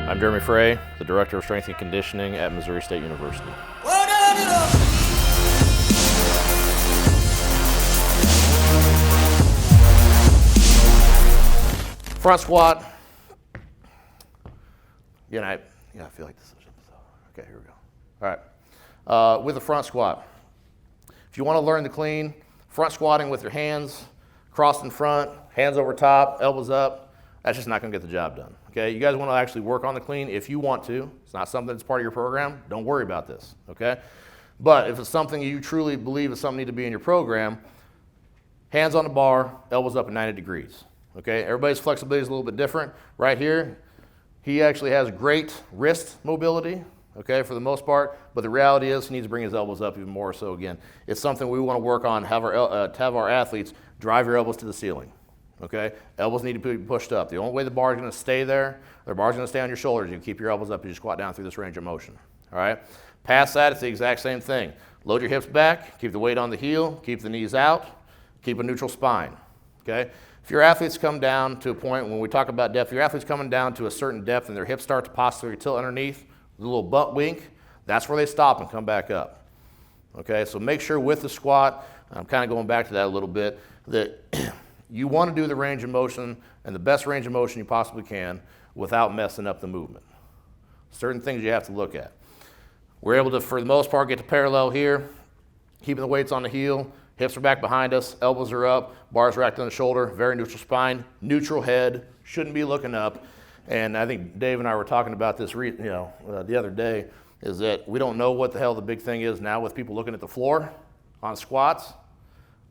I'm Jeremy Frey, the Director of Strength and Conditioning at Missouri State University. Front squat. Again, I feel like this is okay, here we go. All right, with the front squat. If you want to learn the clean, front squatting with your hands crossed in front, hands over top, elbows up, that's just not going to get the job done. Okay, you guys want to actually work on the clean if you want to. It's not something that's part of your program. Don't worry about this. Okay, but if it's something you truly believe is something that need to be in your program, hands on the bar, elbows up at 90 degrees. Okay, everybody's flexibility is a little bit different. Right here, he actually has great wrist mobility. Okay, for the most part, but the reality is he needs to bring his elbows up even more. So again, it's something we want to work on, have our athletes drive your elbows to the ceiling. Okay, elbows need to be pushed up. The only way the bar is going to stay there, the bar is going to stay on your shoulders. You keep your elbows up as you squat down through this range of motion. All right, past that, it's the exact same thing. Load your hips back, keep the weight on the heel, keep the knees out, keep a neutral spine. Okay, if your athletes come down to a point, when we talk about depth, your athletes coming down to a certain depth and their hips start to posteriorly tilt underneath, a little butt wink, that's where they stop and come back up. Okay, so make sure with the squat, I'm kind of going back to that a little bit, that you want to do the range of motion and the best range of motion you possibly can without messing up the movement. Certain things you have to look at. We're able to, for the most part, get to parallel here, keeping the weights on the heel, hips are back behind us, elbows are up, bars racked on the shoulder, very neutral spine, neutral head, shouldn't be looking up. And I think Dave and I were talking about this the other day, is that we don't know what the hell the big thing is now with people looking at the floor on squats.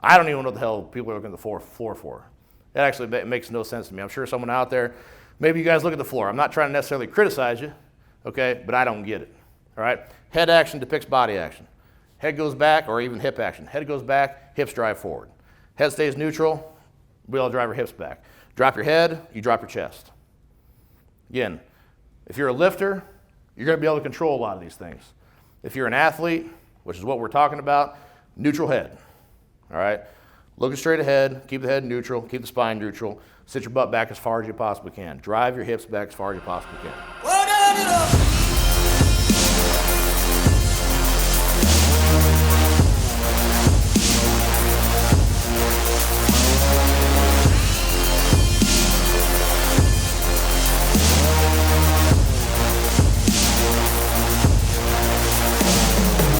I don't even know what the hell people are looking at the floor for. It actually makes no sense to me. I'm sure someone out there, maybe you guys look at the floor. I'm not trying to necessarily criticize you, okay, but I don't get it, all right? Head action depicts body action. Head goes back, or even hip action. Head goes back, hips drive forward. Head stays neutral, we all drive our hips back. Drop your head, you drop your chest. Again, if you're a lifter, you're going to be able to control a lot of these things. If you're an athlete, which is what we're talking about, neutral head. All right? Looking straight ahead, keep the head neutral, keep the spine neutral, sit your butt back as far as you possibly can. Drive your hips back as far as you possibly can.